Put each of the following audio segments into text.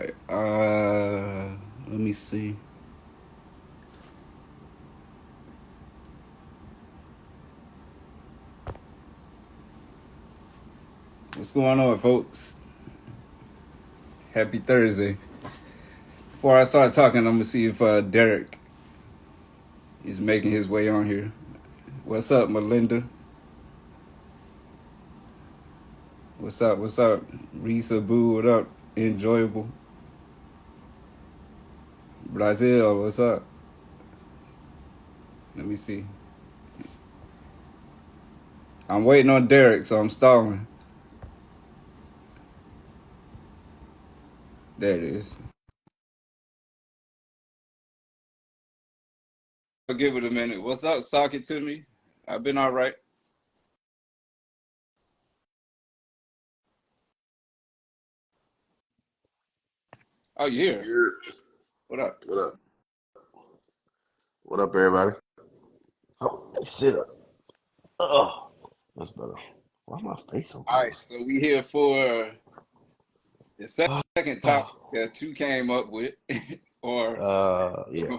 right. Let me see. What's going on, folks? Happy Thursday. Before I start talking, I'm gonna see if Derek is making his way on here. What's up, Melinda? What's up? What's up, Risa Boo? What up? Enjoyable. Brazil, what's up? Let me see. I'm waiting on Derek, so I'm stalling. There it is. I'll give it a minute. What's up? Talk it to me. I've been all right. Oh, you here? You're, What up? what up? What up, everybody? Oh, sit up. Oh, that's better. Why my face so All right, close? so we here for the second topic Oh, that you came up with, or yeah.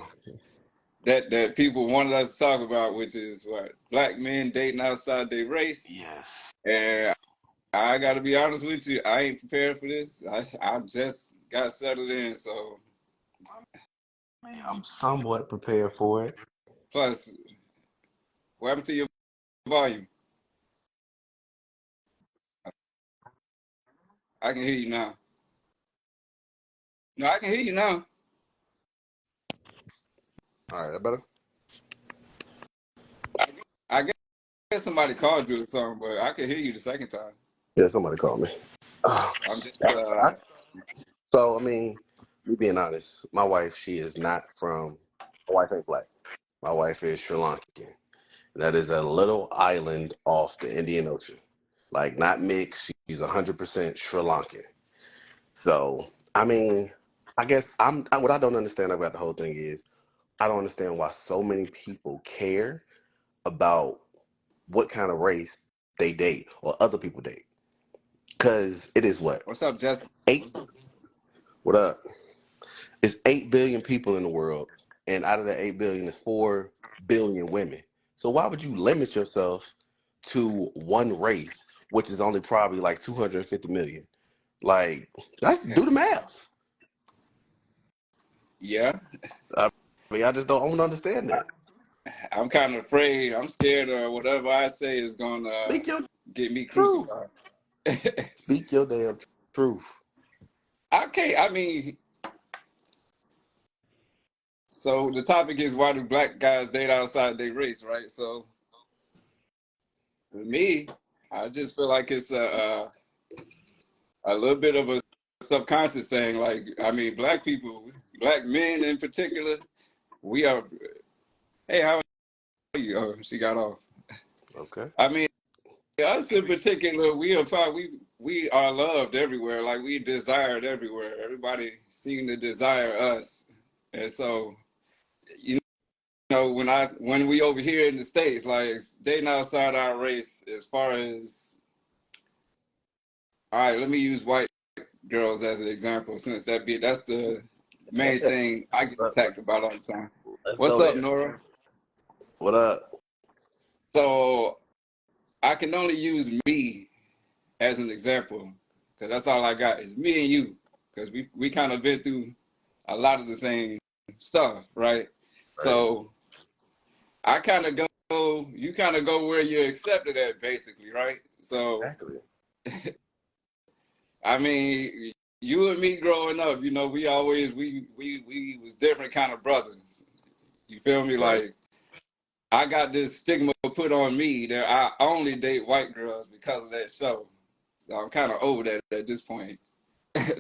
that people wanted us to talk about, which is what black men dating outside their race. Yes. And I got to be honest with you, I ain't prepared for this. I just got settled in, so Man, I'm somewhat prepared for it. plus, what happened to your volume? I can hear you now. No, I can hear you now. All right, that better? I guess somebody called you or something, but I can hear you the second time. Yeah, somebody called me. Oh, I'm just so, I mean, me being honest, my wife, she is not from, my wife ain't black. My wife is Sri Lankan. That is a little island off the Indian Ocean. Like, not mixed. She's 100% Sri Lankan. So, I mean, I guess what I don't understand about the whole thing is I don't understand why so many people care about what kind of race they date or other people date. Because it is what? what's up, Justin? Eight? What up? It's 8 billion people in the world. And out of the 8 billion, is 4 billion women. So why would you limit yourself to one race, which is only probably like 250 million? Like, let's do the math. Yeah, I I just don't understand that. I'm kind of afraid. I'm scared whatever I say is gonna Speak your get me truth. crucified. Speak your damn truth. I can't. I mean, so the topic is why do black guys date outside their race, right? So for me, I just feel like it's a little bit of a subconscious thing. Like, I mean, black people, black men in particular, we are. Hey, how are you? Oh, she got off. Okay. I mean, us in particular, we are loved everywhere. Like we desired everywhere. Everybody seemed to desire us, and so you know when we over here in the States, like dating outside our race, as far as all right, let me use white girls as an example, since that's the main thing I get attacked about all the time. Let's What's go up, there. Nora? What up? So I can only use me as an example because that's all I got is me and you because we kind of been through a lot of the same stuff, right? Right. So I kind of go, you kind of go where you're accepted at, basically, right? So Exactly. I mean, you and me growing up, you know, we always we was different kind of brothers. You feel me? Right. Like I got this stigma put on me that I only date white girls because of that show. So I'm kind of over that at this point.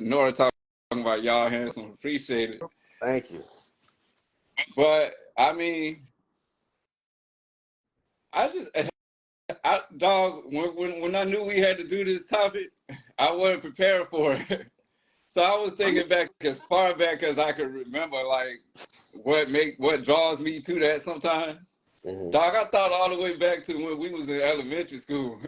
Nora talking about y'all handsome, appreciate it. Thank you. But I mean, I just, dog, when I knew we had to do this topic, I wasn't prepared for it. So I was I mean, thinking back as far back as I could remember, like what draws me to that sometimes. mhm. Dog, I thought all the way back to when we was in elementary school.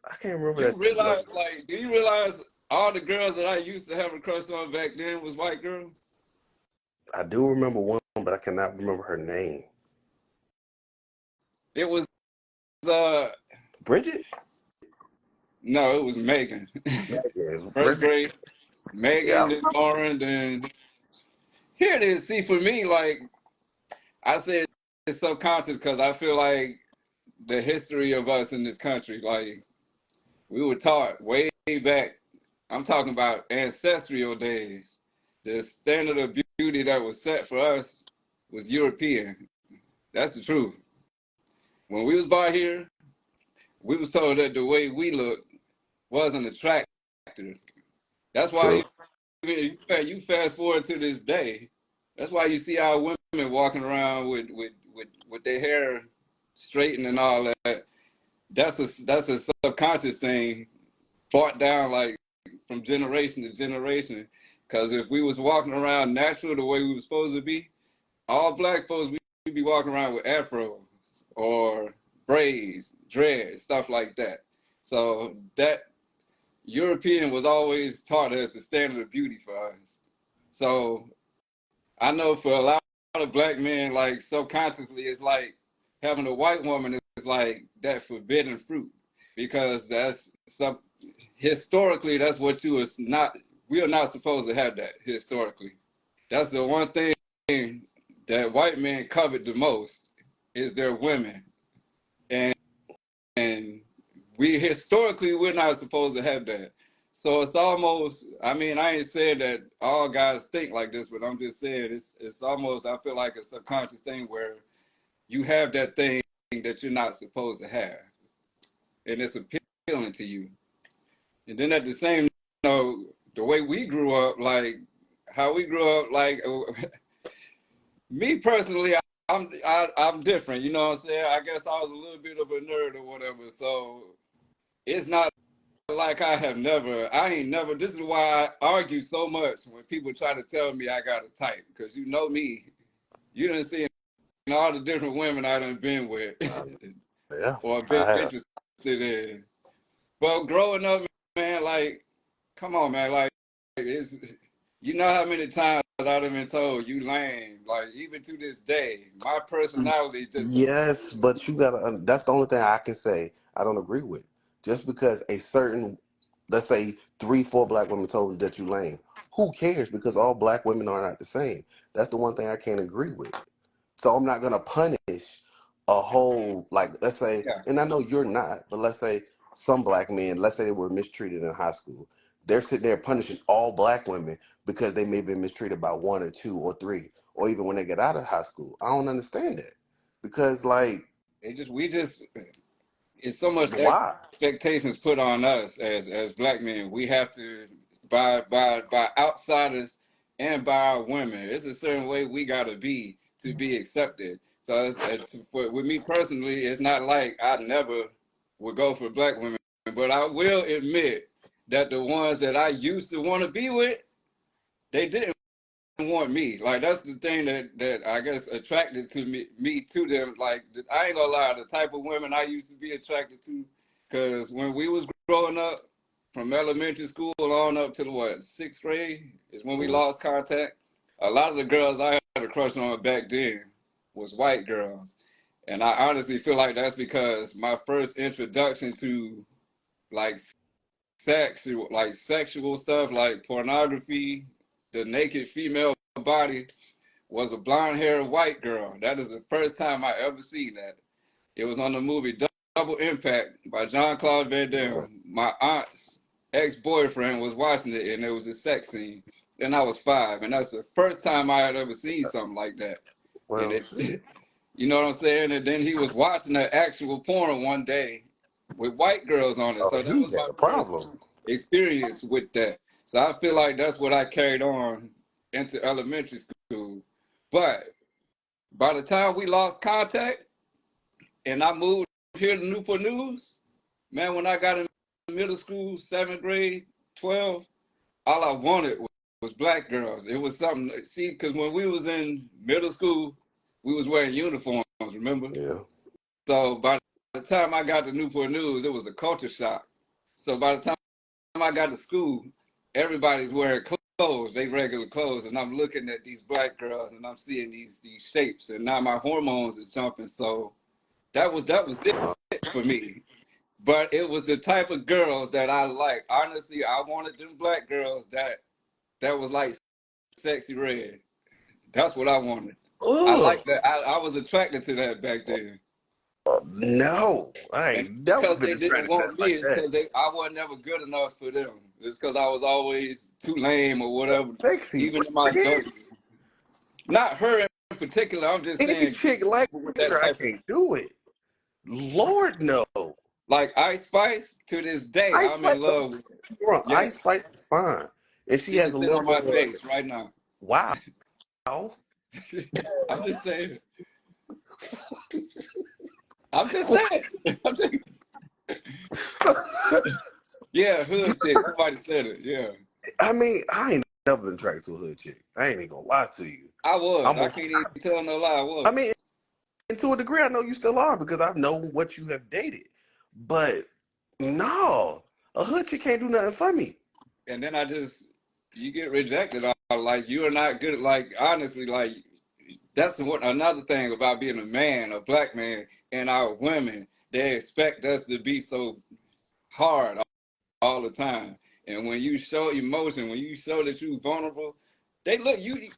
I can't remember You that. realize, like, do you realize all the girls that I used to have a crush on back then was white girls. I do remember one, but I cannot remember her name. It was uh Bridget? no, it was Megan. Megan. First Bridget. grade, Yeah. Megan, then Lauren, then here it is. See, for me, like I said, it's subconscious because I feel like the history of us in this country, like we were taught way back. I'm talking about ancestral days. The standard of beauty that was set for us was European. That's the truth. When we was by here, we was told that the way we looked wasn't attractive. That's why True. you fast forward to this day. That's why you see our women walking around with their hair straightened and all that. That's a subconscious thing, brought down like from generation to generation. Because if we was walking around natural the way we were supposed to be, all black folks we be walking around with afros or braids, dreads, stuff like that. So that European was always taught as the standard of beauty for us. So I know for a lot of black men, like subconsciously, it's like having a white woman is like that forbidden fruit because that's sub historically that's what you is not. We are not supposed to have that historically. That's the one thing that white men covet the most is their women, and and we historically we're not supposed to have that. So it's almost, I mean, I ain't saying that all guys think like this, but I'm just saying it's almost, I feel like a subconscious thing where you have that thing that you're not supposed to have, and it's appealing to you. And then at the same, the way we grew up, like how we grew up, like me personally, I'm different. You know what I'm saying? I guess I was a little bit of a nerd or whatever. So it's not like I ain't never. This is why I argue so much when people try to tell me I got a type, because you know me. You done seen all the different women I done been with Yeah, or I been have. interested in. But growing up, man, like, come on, man, like, it's you know how many times I've been told you lame. Like, even to this day, my personality just Yes, but you gotta. That's the only thing I can say I don't agree with. Just because a certain, let's say, three, four black women told you that you lame, who cares? Because all black women are not the same. That's the one thing I can't agree with. So I'm not gonna punish a whole, like, let's say, yeah. and I know you're not, but let's say some black men, let's say they were mistreated in high school. They're sitting there punishing all black women because they may have been mistreated by one or two or three, or even when they get out of high school. I don't understand that. Because like, We just it's so much why? expectations put on us as black men. We have to by outsiders and by our women. It's a certain way we gotta be to be accepted. So with me personally, it's not like I never would go for black women, but I will admit that the ones that I used to want to be with, they didn't want me. Like that's the thing that I guess attracted to me to them. Like I ain't gonna lie, the type of women I used to be attracted to, because when we was growing up, from elementary school on up to the what sixth grade is when we Mhm. lost contact. A lot of the girls I had a crush on back then was white girls, and I honestly feel like that's because my first introduction to like sexual stuff like pornography, the naked female body was a blonde haired white girl. That is the first time I ever seen that. It was on the movie Double Impact by John Claude Van Yeah. Damme. My aunt's ex boyfriend was watching it and there was a sex scene. And I was 5, and that's the first time I had ever seen something like that. And Well, it, shit. you know what I'm saying? And then he was watching the actual porn one day with white girls on it. Oh, So that he was had my a first problem. experience with that. So I feel like that's what I carried on into elementary school. But by the time we lost contact and I moved here to Newport News, man, when I got in middle school, 7th grade, 12, all I wanted was black girls. It was something, see, because when we was in middle school, we was wearing uniforms, remember? Yeah. So by the time I got to Newport News, it was a culture shock. So by the time I got to school, everybody's wearing clothes, they regular clothes, and I'm looking at these black girls and I'm seeing these shapes, and now my hormones are jumping. So that was it for me. But it was the type of girls that I like. Honestly, I wanted them black girls that was like sexy red. That's what I wanted. I Ugh. like that. I was attracted to that back then. No, I And ain't never because been they didn't attracted to want that me, like it's that. because I wasn't ever good enough for them. It's because I was always too lame or whatever. Sexy Even in my red. adult, not her in particular. I'm just Any saying chick like people with that her, I type of can't do it. Lord no. like Ice Spice. To this day, Ice I'm Spice, in don't love with her. get me wrong. Yeah, Ice Spice is fine, and she she has can a sit little on bit my of a face right now. wow. I'm just saying. I'm just saying. I'm just yeah, hood chick. Somebody said it. Yeah, I mean, I ain't never been attracted to a hood chick. I ain't even gonna lie to you. I was. I'm I a, can't even tell no lie. I I was. mean, and to a degree, I know you still are because I know what you have dated. But no, a hood chick can't do nothing for me. And then I just you get rejected. Like you are not good. Like honestly, like that's what another thing about being a man, a black man, and our women. They expect us to be so hard all the time. And when you show emotion, when you show that you're vulnerable, they look you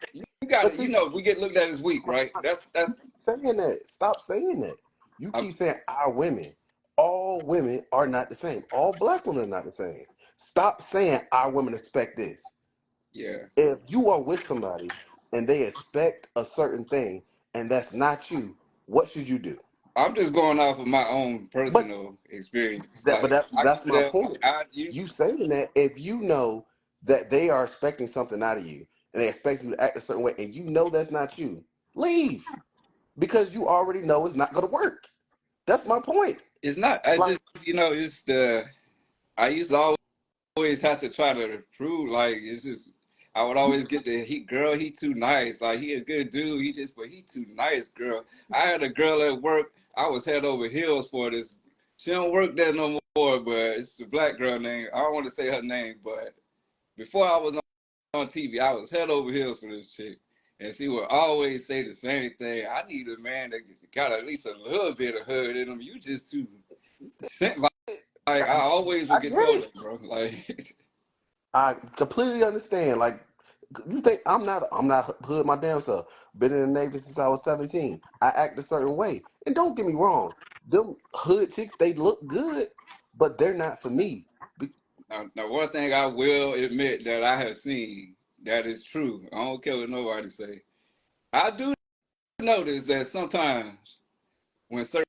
got But it. see, You know, we get looked at as weak, right? That's you keep saying that. Stop saying that. You I, keep saying our women. All women are not the same. All black women are not the same. Stop saying our women expect this. yeah. If you are with somebody and they expect a certain thing and that's not you, what should you do? I'm just going off of my own But personal experience. that but Like that I that's can my tell, point. you You saying that if you know that they are expecting something out of you and they expect you to act a certain way and you know that's not you, leave. Because you already know it's not gonna work. That's my point. it's not. I Like just it's the I used to always have to try to prove like it's just I would you always get the girl, he too nice. Like he a good dude. But he too nice, girl. I had a girl at work, I was head over heels for this. She don't work there no more, but it's a black girl name. I don't want to say her name, but before I was on TV, I was head over heels for this chick. And she would always say the same thing. I need a man that got at least a little bit of hood in him. You just too sent like I always I would get get told it. that, bro. Like I completely understand. Like you think I'm not hood my damn self. Been in the Navy since I was 17. I act a certain way. And don't get me wrong, them hood chicks, they look good, but they're not for me. now, one thing I will admit that I have seen that is true. I don't care what nobody say. I do notice that sometimes when certain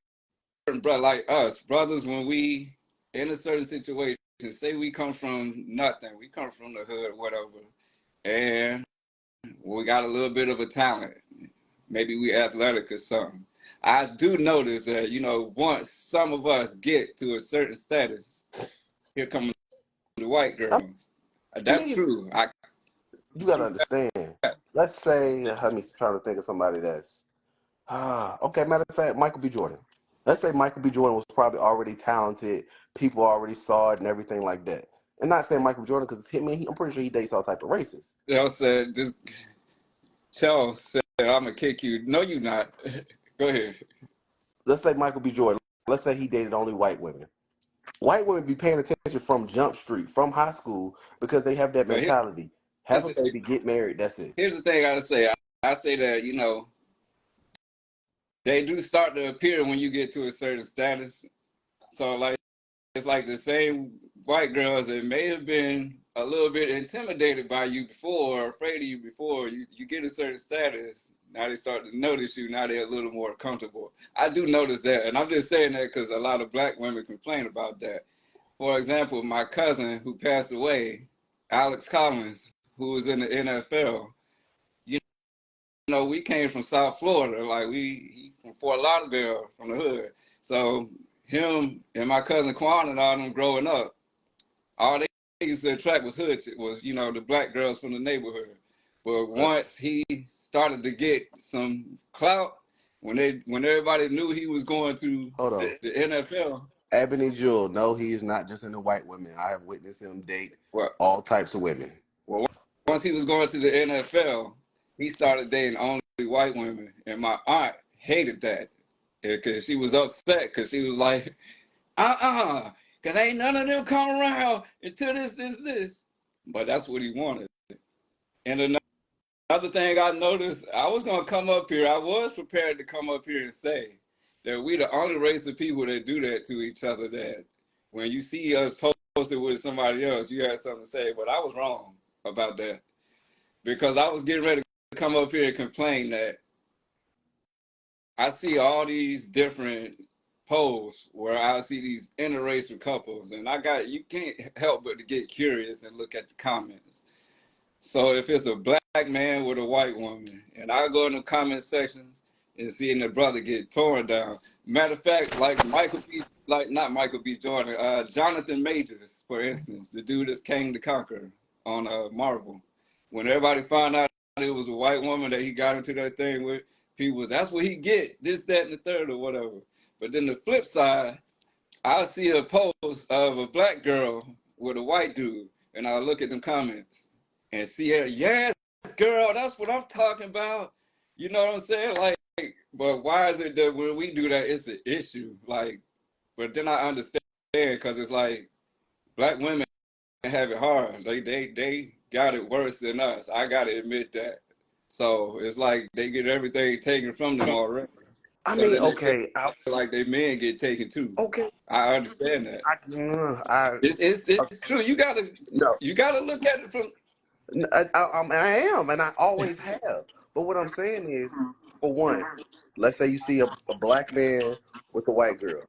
brothers like us, brothers, when we in a certain situation, say we come from nothing, we come from the hood, whatever, and we got a little bit of a talent. Maybe we athletic or something. I do notice that, once some of us get to a certain status, here come the white I girls. That's mean, true. I you gotta understand. Let's say, let me try to think of somebody that's okay, matter of fact, Michael B. Jordan. Let's say Michael B. Jordan was probably already talented, people already saw it and everything like that. And not saying Michael B. Jordan because I'm pretty sure he dates all type of races. said this. Charles said, "I'm gonna kick you." No, you not. Go ahead. Let's say Michael B. Jordan. Let's say he dated only white women. White women be paying attention from Jump Street, from high school, because they have that But mentality. Have here's a the, baby, get married, that's it. here's the thing I say. I say that they do start to appear when you get to a certain status. So like it's like the same white girls that may have been a little bit intimidated by you before, or afraid of you before. You get a certain status. Now they start to notice you. Now they're a little more comfortable. I do notice that, and I'm just saying that because a lot of black women complain about that. For example, my cousin who passed away, Alex Collins, who was in the NFL, you we came from South Florida, like he from Fort Lauderdale, from the hood. So him and my cousin Quan and all them growing up, all they used to attract was the black girls from the neighborhood. But once he started to get some clout, when everybody knew he was going to Hold on. the NFL, Ebony Jewel, no, he is not just into white women. I have witnessed him date Well, all types of women. well, once he was going to the NFL, he started dating only white women, and my aunt hated that because she was upset because she was like, because ain't none of them come around until this. But that's what he wanted. And another thing I noticed, I was gonna come up here. I was prepared to come up here and say that we the only race of people that do that to each other. That when you see us posted with somebody else, you have something to say. But I was wrong about that because I was getting ready to come up here and complain that I see all these different posts where I see these interracial couples, and you can't help but to get curious and look at the comments. So if it's a black man with a white woman, and I go in the comment sections and seeing the brother get torn down. Matter of fact, not Michael B. Jordan, Jonathan Majors, for instance, the dude that's King the Conqueror on Marvel. When everybody found out it was a white woman that he got into that thing with, people was, that's what he get, this, that, and the third or whatever. But then the flip side, I see a post of a black girl with a white dude, and I look at them comments and see her, yes, girl, that's what I'm talking about. You know what I'm saying? Like, but why is it that when we do that, it's an issue? Like, but then I understand because it's like black women have it hard. They got it worse than us. I gotta admit that. So it's like they get everything taken from them already. I So mean, then they feel okay, like their men get taken too. okay, I understand that. I It's true. no, You gotta look at it from. I am, and I always have. But what I'm saying is, for one, let's say you see a black man with a white girl.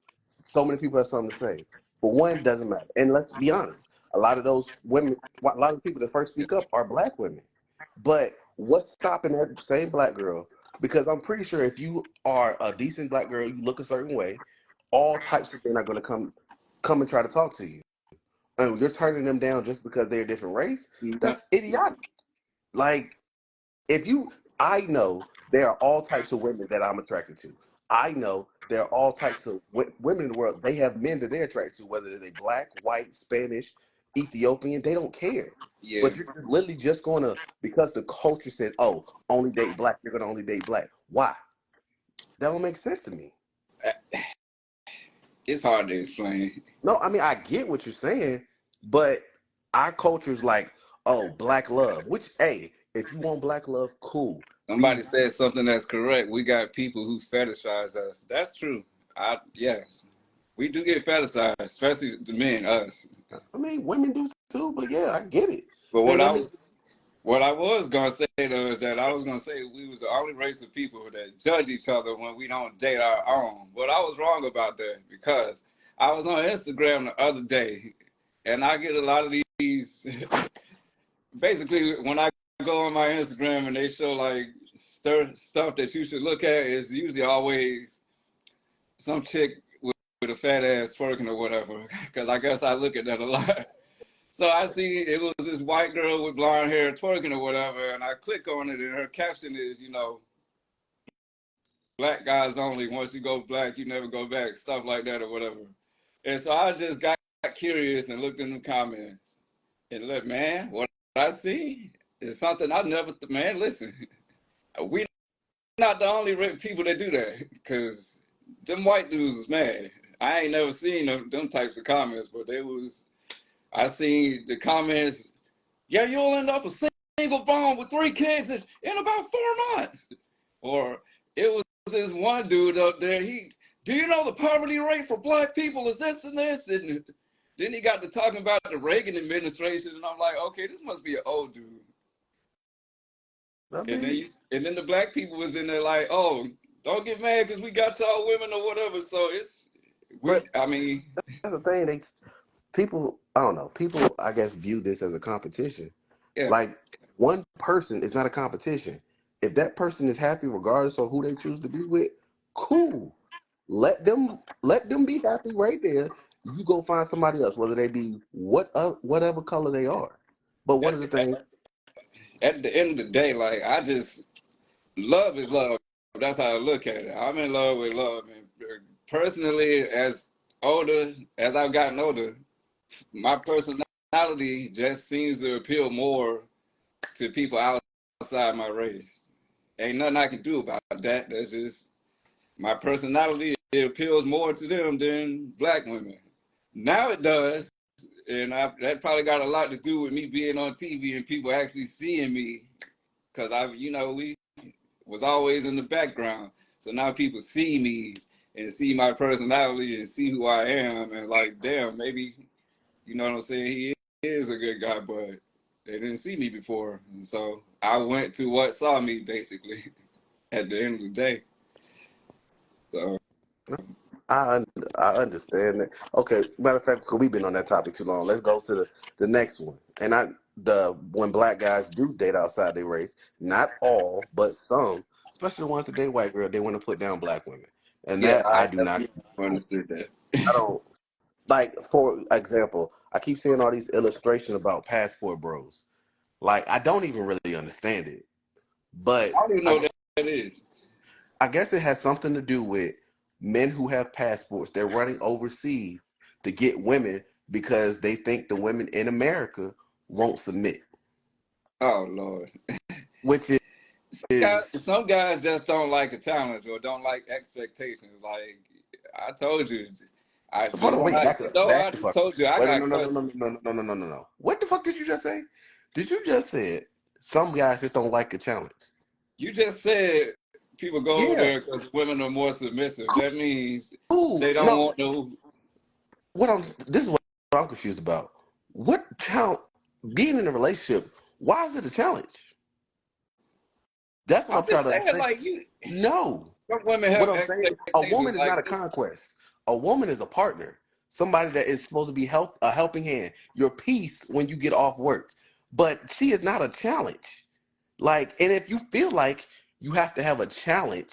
So many people have something to say. For one, doesn't matter. And let's be honest, a lot of those women, a lot of people that first speak up are black women. But what's stopping that same black girl? Because I'm pretty sure if you are a decent black girl, you look a certain way, all types of men are going to come and try to talk to you. And you're turning them down just because they're a different race. That's idiotic. Like, if you, I know there are all types of women that I'm attracted to. I know there are all types of women in the world. They have men that they're attracted to, whether they're black, white, Spanish, Ethiopian. They don't care. Yeah. But you're just literally just going to, because the culture says, oh, only date black, you're going to only date black. Why? That don't make sense to me. It's hard to explain. No, I mean, I get what you're saying, but our culture's like, oh, black love, which, hey, if you want black love, cool. Somebody Be said something that's correct. We got people who fetishize us. That's true. Yes, we do get fetishized, especially the men, us. I mean, women do too, but yeah, I get it. But And I mean, what I was gonna say though is that I was gonna say we was the only race of people that judge each other when we don't date our own. But I was wrong about that because I was on Instagram the other day, and I get a lot of these. Basically, when I go on my Instagram and they show like stuff that you should look at, is usually always some chick with a fat ass twerking or whatever. Because I guess I look at that a lot. So I see it was this white girl with blonde hair twerking or whatever, and I click on it, and her caption is, black guys only. Once you go black, you never go back. Stuff like that or whatever. And so I just got curious and looked in the comments. And look, man, what I see is something I never, man, listen, we not the only people that do that, because them white dudes was mad. I ain't never seen them types of comments, but I seen the comments, yeah, you'll end up a single mom with 3 kids in about 4 months. Or it was this one dude up there, do you know the poverty rate for black people is this and this? And then he got to talking about the Reagan administration, and I'm like, okay, this must be an old dude. I mean, And then the black people was in there like, oh, don't get mad because we got y'all women or whatever. So but I mean, that's the thing. People, I don't know. People, I guess, view this as a competition. yeah, Like, one person is not a competition. If that person is happy, regardless of who they choose to be with, cool. Let them be happy right there. You go find somebody else, whether they be whatever color they are. But one at, of the things, at the end of the day, like love is love. That's how I look at it. I'm in love with love. And personally, as older, as I've gotten older, my personality just seems to appeal more to people outside my race. Ain't nothing I can do about that. That's just my personality. It appeals more to them than black women. Now it does, and that probably got a lot to do with me being on TV and people actually seeing me, because we was always in the background. So now people see me and see my personality and see who I am, and like, damn, maybe you know what I'm saying. He is a good guy, but they didn't see me before, and so I went to what saw me basically at the end of the day. So I I understand that. Okay, matter of fact, because we've been on that topic too long, let's go to the next one. And the when black guys do date outside their race, not all, but some, especially the ones that date white girl, they want to put down black women, and yeah, that I I do not. definitely understood that. I don't like. For example, I keep seeing all these illustrations about passport bros. Like I don't even really understand it, but I don't even know I what that is. I guess it has something to do with men who have passports. They're running overseas to get women because they think the women in America won't submit, Oh Lord. which is Some guys just don't like a challenge or don't like expectations. Like I told you, I hold just on, when wait, I back I the just fuck. told you I Wait, no, got no, no, no, questions. no, no, no, no, no, no, no. What the fuck did you just say? Did you just say some guys just don't like a challenge? You just said people go Yeah, there because women are more submissive. That means cool. they don't No, want no. this is what I'm confused about. What count being in a relationship? Why is it a challenge? That's what I'm I'm trying just to saying, understand. like you. No. Some women What have I'm saying is a expectations woman is not like a conquest. A woman is a partner. Somebody that is supposed to be a helping hand, your peace when you get off work. But she is not a challenge. Like, and if you feel like you have to have a challenge,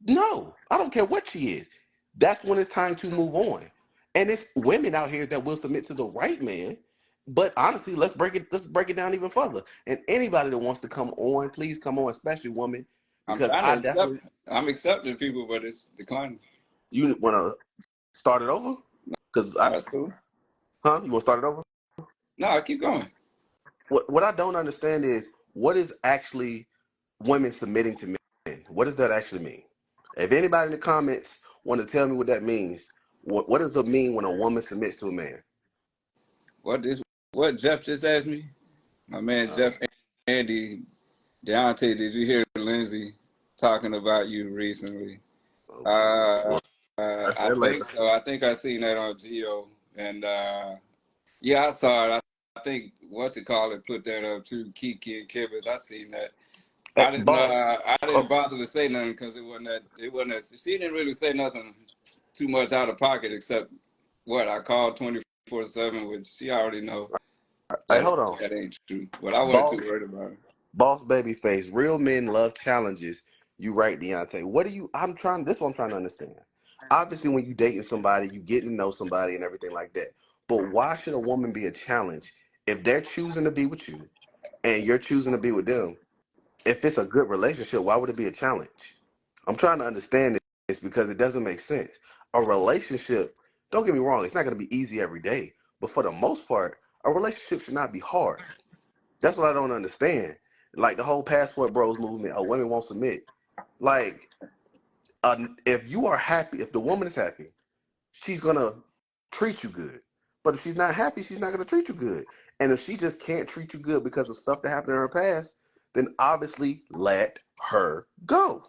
no, I don't care what she is. That's when it's time to move on. And it's women out here that will submit to the right man. But honestly, let's break it down even further. And anybody that wants to come on, please come on, especially women, I'm because trying to I accept. definitely I'm accepting people, but it's declining. you want to start it over. Because No, I, that's cool. you want to start it over? No, I keep going. What I don't understand is what is actually women submitting to men. What does that actually mean? If anybody in the comments want to tell me what that means, what does it mean when a woman submits to a man? What this? What Jeff just asked me? My man Uh, Jeff Andy Deontay. Did you hear Lindsay talking about you recently? oh Jesus! Uh, Well, I I said think later. so. I think I seen that on Geo, and yeah, I saw it. I think what you call it put that up too. Kiki and Kivers. I seen that. Hey, I didn't. boss. I Oh, didn't bother to say nothing because it wasn't that. It wasn't that. She didn't really say nothing too much out of pocket except what I called 24/7, which she already know hey, that hold on, that ain't true. But I wasn't too boss. worried about it. Boss Babyface, real men love challenges. You right, Deontay. What do you? I'm trying. This is what I'm trying to understand. Obviously, when you dating somebody, you getting to know somebody and everything like that. But why should a woman be a challenge if they're choosing to be with you and you're choosing to be with them? If it's a good relationship, why would it be a challenge? I'm trying to understand this because it doesn't make sense. A relationship, don't get me wrong, it's not going to be easy every day. But for the most part, a relationship should not be hard. That's what I don't understand. Like the whole passport bros movement, women won't submit. Like, if you are happy, if the woman is happy, she's gonna treat you good. But if she's not happy, she's not gonna treat you good. And if she just can't treat you good because of stuff that happened in her past, then obviously let her go.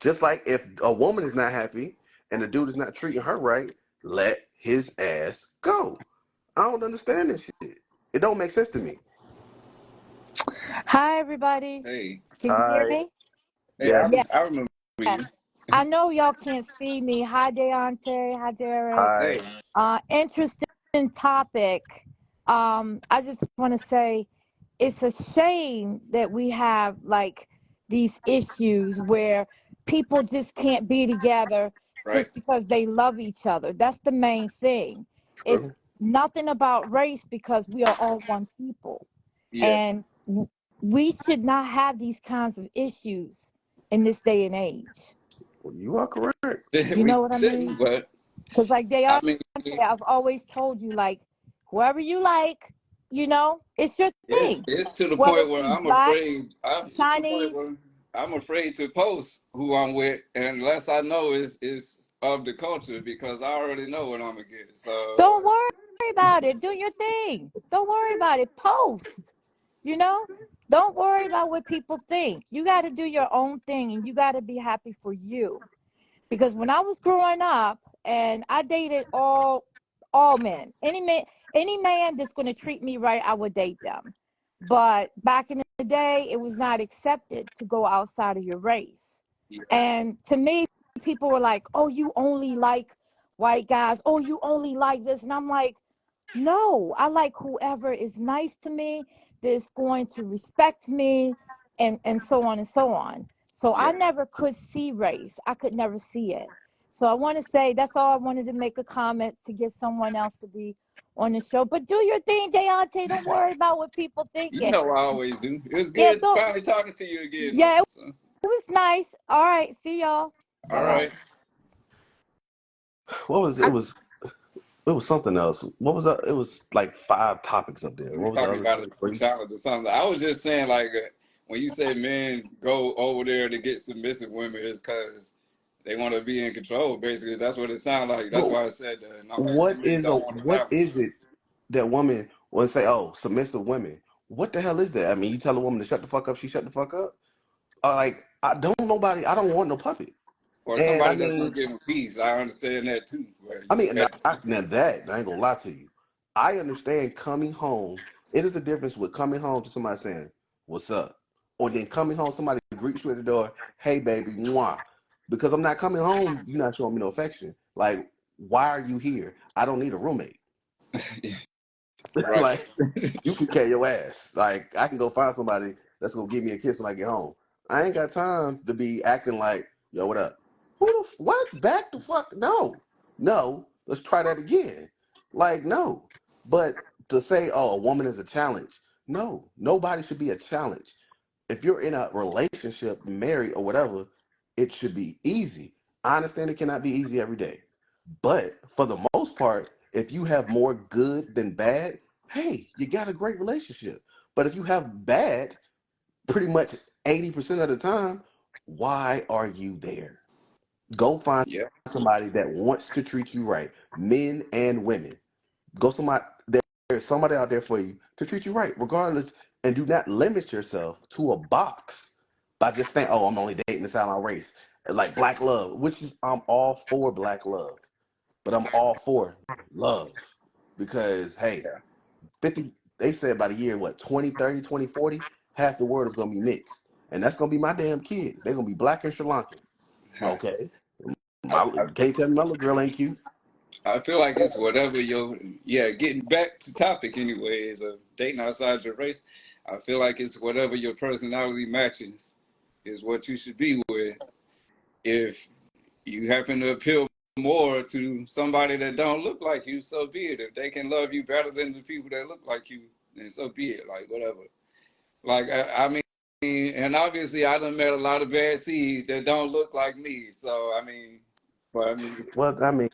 Just like if a woman is not happy and the dude is not treating her right, let his ass go. I don't understand this shit. It don't make sense to me. Hi, everybody. Hey, Can you hear Hi, me? hey, yes, Yes. I remember you. I know y'all can't see me. Hi, Deontay. Hi, Derek. hi. Hey, Interesting topic. I just want to say it's a shame that we have like these issues where people just can't be together right? just because they love each other. That's the main thing. It's True. nothing about race because we are all one people. Yeah, And we should not have these kinds of issues in this day and age. Well, you are correct. You we know what I mean? shouldn't, but. Because like I Deontay, mean, I've always told you, like, whoever you like, it's your thing. it's to the Whether point where she's I'm black, afraid. It's to the point Chinese, where I'm afraid to post who I'm with unless I know it's of the culture because I already know what I'm gonna get. So don't worry about it. Do your thing. Don't worry about it. Post. You know? Don't worry about what people think. You got to do your own thing and you got to be happy for you. Because when I was growing up and I dated all men, any man that's going to treat me right, I would date them. But back in the day, it was not accepted to go outside of your race. yeah, And to me, people were like, "Oh, you only like white guys. Oh, you only like this." And I'm like, "No, I like whoever is nice to me, that's going to respect me, and so on and so on." So I yeah. never could see race. I could never see it. So I want to say that's all I wanted to make a comment to get someone else to be on the show. But do your thing, Deontay. Don't worry about what people You thinking. know I always do. It was Yeah, good don't. finally talking to you again, though. Yeah, it So, was nice. All right, see y'all. Bye all bye. right. What was it? Was something else. What was that? It was like 5 topics up there. We What was the talking other about a 3? challenge or something. I was just saying, like, when you say men go over there to get submissive women, it's because they want to be in control. Basically, that's what it sounds like. That's Well, why I said that. And I'm like, some men don't want to what battle. is it that women will say? Oh, submissive women. What the hell is that? I mean, you tell a woman to shut the fuck up, she shut the fuck up. Like I don't want no puppet. Or And somebody that's gonna give them peace. I understand that too. Where I you mean, at now that I ain't gonna lie to you. I understand coming home. It is the difference with coming home to somebody saying, "What's up?" or then coming home, somebody greets you at the door, "Hey, baby, mwah." Because I'm not coming home, you're not showing me no affection. Like, why are you here? I don't need a roommate. right. Like, you can carry your ass. Like, I can go find somebody that's gonna give me a kiss when I get home. I ain't got time to be acting like, "Yo, what up?" What? Back the fuck? No, no. Let's try that again. Like, no. But to say, "Oh, a woman is a challenge," no. Nobody should be a challenge. If you're in a relationship, married or whatever, it should be easy. I understand it cannot be easy every day, but for the most part, if you have more good than bad, hey, you got a great relationship. But if you have bad, pretty much 80% of the time, why are you there? Go find Yeah. somebody that wants to treat you right, men and women. Go somebody there's somebody out there for you to treat you right, regardless, and do not limit yourself to a box by just saying, "Oh, I'm only dating this out of my race." Like black love, which is I'm all for black love, but I'm all for love because hey, Yeah. 50 they said by the year what 2030, 2040, half the world is gonna be mixed, and that's gonna be my damn kids. They're gonna be black and Sri Lankan. Okay, I, my can't tell me my little girl ain't cute. I feel like it's whatever your getting back to topic anyways of dating outside your race. I feel like it's whatever your personality matches is what you should be with. If you happen to appeal more to somebody that don't look like you, so be it. If they can love you better than the people that look like you, then so be it. Like whatever. Like I mean, and obviously I done met a lot of bad seeds that don't look like me. So I mean, but I mean, Well, I mean,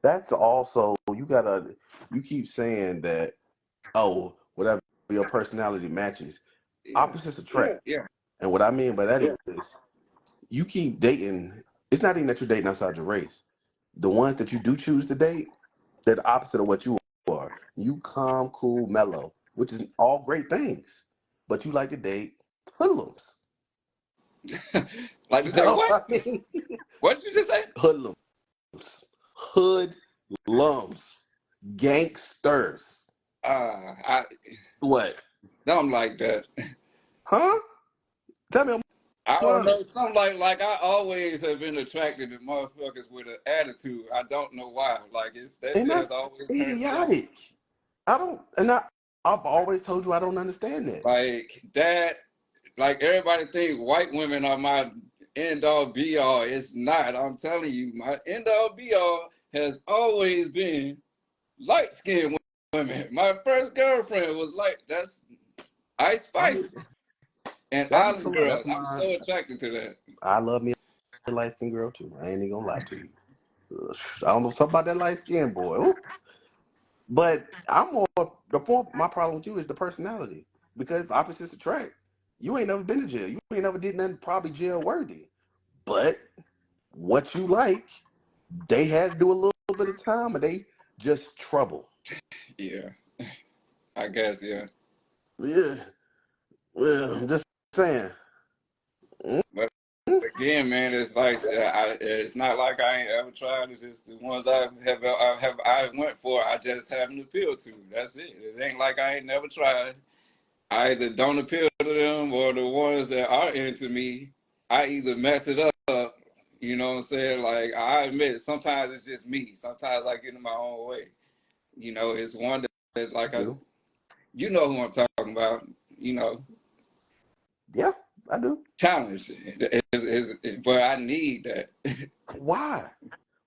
that's also you keep saying that, oh, whatever your personality matches, yeah, opposites attract. yeah, And what I mean by that is you keep dating. It's not even that you're dating outside your race. The ones that you do choose to date, they're the opposite of what you are. You calm, cool, mellow, which is all great things. But you like to date hoodlums. like to say So what? I mean, What did you just say? hoodlums, hoodlums, gangsters. I What? don't like that. Huh? Tell me I'm I don't lying. know. Something like I always have been attracted to motherfuckers with an attitude. I don't know why. Like it's that And shit has that's always turned me on. idiotic. I've always told you I don't understand that. Like that. Like everybody think white women are my end all be all. It's not. I'm telling you, my end all be all has always been light skinned women. My first girlfriend was like that's Ice I mean, Spice and that is Island that's girls. I'm my so attracted to that. I love me a light skinned girl too. I ain't even gonna lie to you. I don't know something about that light skin boy. Ooh. But I'm more the point. My problem with you is the personality because opposites attract. You ain't never been to jail. You ain't never did nothing probably jail worthy. But what you like, they had to do a little bit of time, and they just trouble. Yeah, I guess, yeah. Yeah, well, I'm just saying. But again, man, it's like it's not like I ain't ever tried. It's just the ones I went for. I just haven't appealed to. That's it. It ain't like I ain't never tried. I either don't appeal to them or the ones that are into me. I either mess it up. You know what I'm saying? Like I admit, sometimes it's just me. Sometimes I get in my own way. You know, it's one that I do. you know who I'm talking about. You know, Yeah, I do. challenge. But I need that. Why?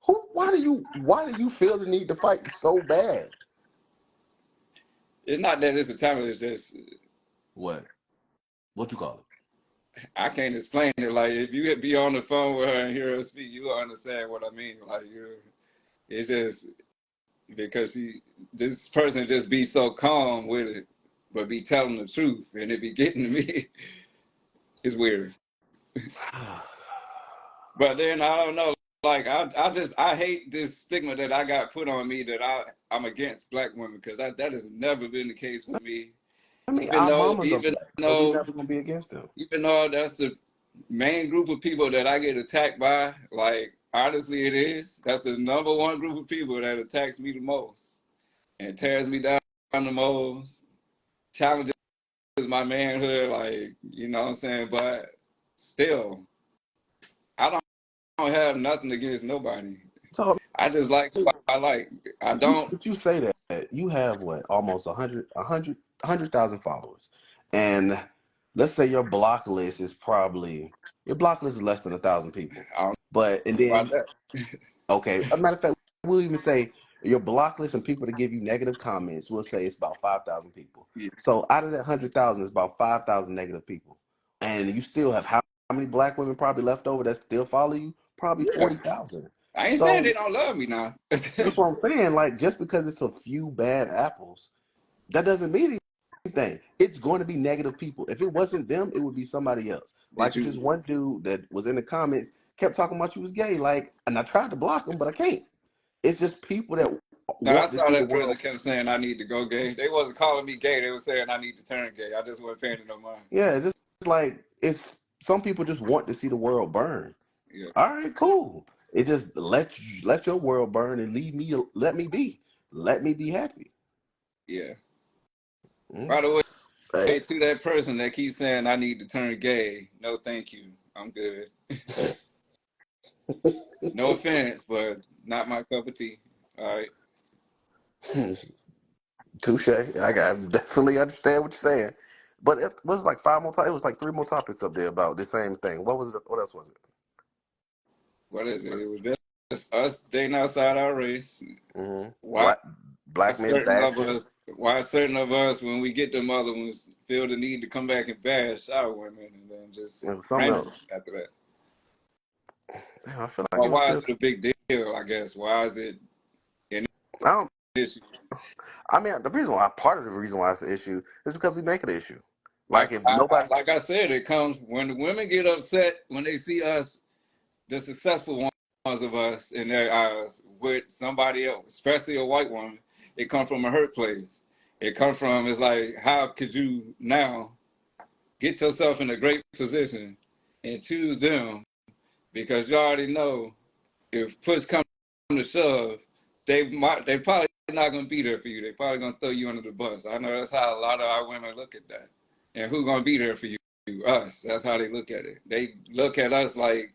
Who? Why do you? Why do you feel the need to fight so bad? It's not that it's a challenge. It's just What? What you call it? I can't explain it. Like if you be on the phone with her and hear her speak, you will understand what I mean. Like it's just because this person just be so calm with it, but be telling the truth, and it be getting to me. It's weird. But then I don't know. Like I hate this stigma that I got put on me that I'm against black women because that has never been the case with me. I mean, our mamas are black, so we Though never gonna be against them. even though that's the main group of people that I get attacked by, like honestly it is. That's the number one group of people that attacks me the most and tears me down the most, challenges my manhood, like, you know what I'm saying? But still, I don't have nothing against nobody. So I just like who I like. I don't. but you say that you have what almost 100,000 followers, and let's say your block list is probably your block list is less than 1,000 people. I don't But and know about then that. okay, as a matter of fact, we'll even say your block list and people to give you negative comments. We'll say it's about 5,000 people. Yeah, So out of that 100,000, it's about 5,000 negative people, and you still have how many black women probably left over that still follow you? Probably yeah. 40,000. I ain't saying So they don't love me now. that's what I'm saying. Like just because it's a few bad apples, that doesn't mean anything. It's going to be negative people. If it wasn't them, it would be somebody else. Did Like it's you? this one dude that was in the comments kept talking about you was gay. Like, and I tried to block him, but I can't. It's just people that No, I want to saw see the that person world. kept saying I need to go gay. They wasn't calling me gay. They were saying I need to turn gay. I just wasn't paying it no mind. Yeah, just like it's some people just want to see the world burn. Yeah, All right, cool. It just let your world burn and leave me. Let me be. Let me be happy. yeah. Mm. By the way, Hey. to that person that keeps saying I need to turn gay, no, thank you. I'm good. No offense, but not my cup of tea. All right. Touche. I definitely understand what you're saying. But it was like five more. It was like three more topics up there about the same thing. What was it? What else was it? What is it? It was just us dating outside our race. Why Black men bashing. why certain of us, when we get them other ones, feel the need to come back and bash our women and then just And something random else. after that? Damn, I feel like Or it was why is still. it a big deal, I guess? Why is it an I don't. issue? I mean, the reason why part of the reason why it's an issue is because we make it an issue. Like if nobody. Like I said, it comes when the women get upset when they see us, the successful ones of us, in their eyes with somebody else, especially a white woman. It comes from a hurt place. It comes from, it's like, how could you now get yourself in a great position and choose them because you already know if push comes to shove, they probably not gonna be there for you. They probably gonna throw you under the bus. I know that's how a lot of our women look at that. And who gonna be there for you? Us. That's how they look at it. They look at us like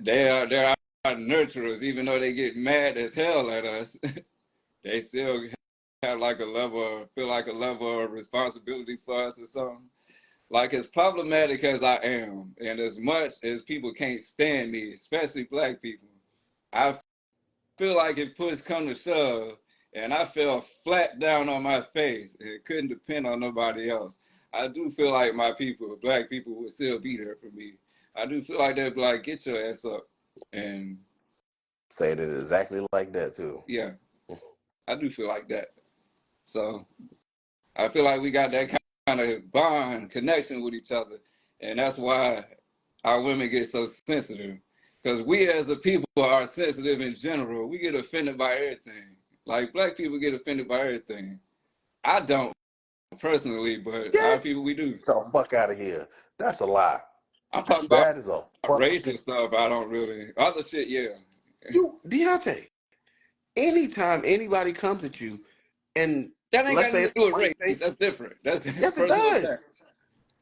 they're our nurturers, even though they get mad as hell at us. They still have like a level, feel like a level of responsibility for us or something. Like as problematic as I am, and as much as people can't stand me, especially black people, I feel like if push come to shove, and I fell flat down on my face and couldn't depend on nobody else, I do feel like my people, black people, would still be there for me. I do feel like they'd be like, get your ass up and Saying it exactly like that too. Yeah, I do feel like that. So I feel like we got that kind of bond connection with each other, and that's why our women get so sensitive. Because we as the people are sensitive in general. We get offended by everything. Like black people get offended by everything. I don't personally, but our Get people we do. the fuck out of here. That's a lie. I'm talking about That is a racial fucking stuff. I don't really other shit. Yeah, you, Deontay. Anytime anybody comes at you, and that ain't let's got say nothing to it's do a with white race. face, That's different. That's yes, it personal attack. does.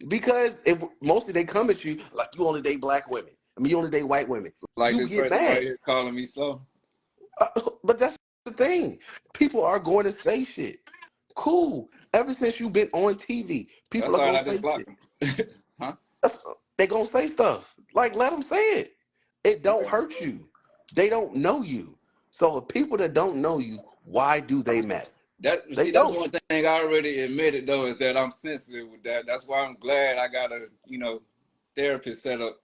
Because if mostly they come at you like you only date black women. I mean, you only date white women. Like You this get person right mad. here calling me slow. But that's the thing. People are going to say shit. Cool. Ever since you've been on TV, people That's are why gonna I just say blocked shit. him. Huh? They gonna say stuff. Like let them say it. It don't Yeah. hurt you. They don't know you. So the people that don't know you, why do they matter? That They see, that's don't. one thing I already admitted though is that I'm sensitive with that. That's why I'm glad I got a therapist set up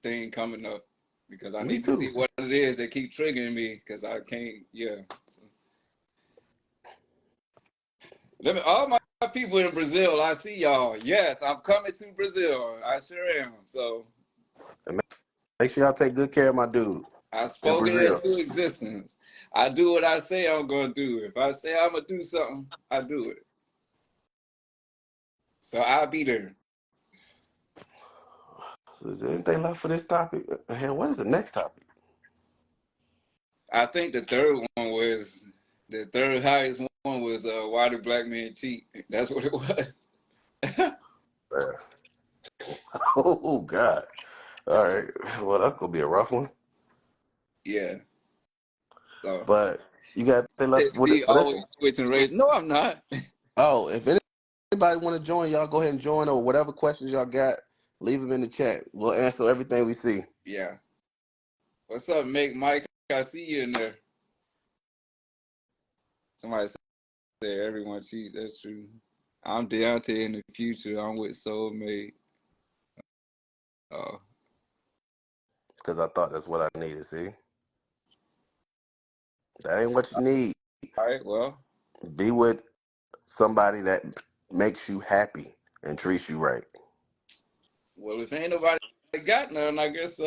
thing coming up because I Me need to see too. what it is that keep triggering me because I can't. Yeah. So, let me all my people in Brazil. I see y'all. Yes, I'm coming to Brazil. I sure am. So And make sure y'all take good care of my dude I in spoke it Brazil. into existence. I do what I say I'm gonna do. If I say I'm gonna do something, I do it. So I'll be there. So is there anything left for this topic? Hell, what is the next topic? I think the third highest one was why do black men cheat? That's what it was. Uh, oh God. All right. Well, that's gonna be a rough one. Yeah. So But you got anything left with it see, for this always one? switching race. No, I'm not. Oh, if anybody want to join, y'all go ahead and join, or whatever questions y'all got, leave them in the chat. We'll answer everything we see. Yeah. What's up, Mike? I see you in there. Somebody said everyone cheats. That's true. I'm Deontay in the future. I'm with soulmate. Oh, Because I thought that's what I needed. See, that ain't what you need. all right. Well, Be with somebody that makes you happy and treats you right. if ain't nobody got none, I guess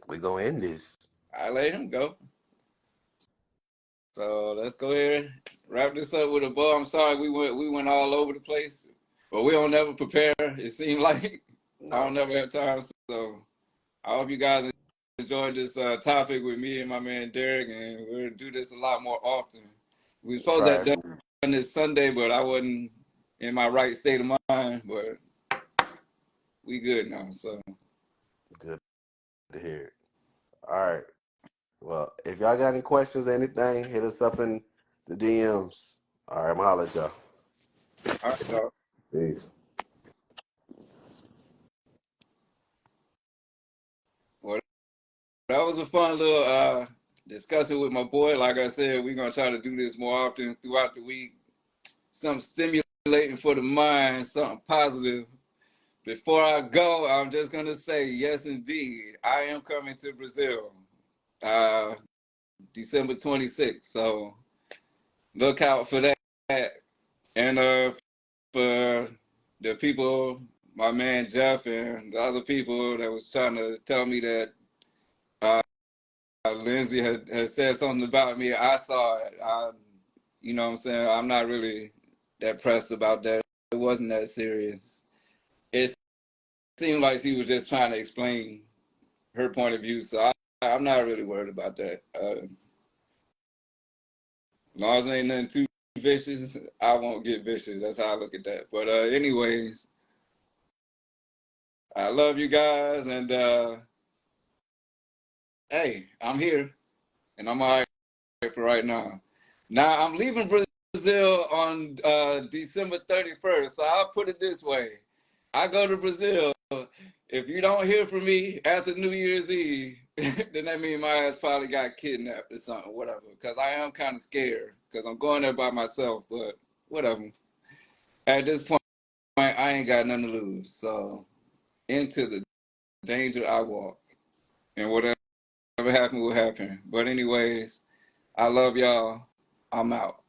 We gonna end this. I let him go. So let's go ahead and wrap this up with a bow. I'm sorry we went all over the place, but we don't never prepare. It seemed like I don't No never have time. So I hope you guys enjoyed this topic with me and my man Derek, and we'll do this a lot more often. We were supposed to try have to done this Sunday, but I wasn't in my right state of mind. But we good now. So good to hear it. All right. Well, if y'all got any questions or anything, hit us up in the DMs. All right, I'm gonna holler at y'all. all right, dog. Peace. Well, that was a fun little discussion with my boy. Like I said, we're gonna try to do this more often throughout the week. Something stimulating for the mind, something positive. Before I go, I'm just gonna say yes, indeed, I am coming to Brazil, uh, December 26th. So look out for that. And for the people, my man Jeff and the other people that was trying to tell me that Lindsay had said something about me, I saw it. You know what I'm saying? I'm not really that pressed about that. It wasn't that serious. It seemed like she was just trying to explain her point of view. So I'm not really worried about that. As long as it ain't nothing too vicious, I won't get vicious. That's how I look at that. But anyways, I love you guys, and hey, I'm here, and I'm all right for right now. Now I'm leaving Brazil on December 31st. So I'll put it this way: I go to Brazil. If you don't hear from me after New Year's Eve, then that means my ass probably got kidnapped or something, whatever. Because I am kind of scared because I'm going there by myself, but whatever. At this point, I ain't got nothing to lose. So into the danger I walk and whatever Whatever happened will happen. But anyways, I love y'all. I'm out.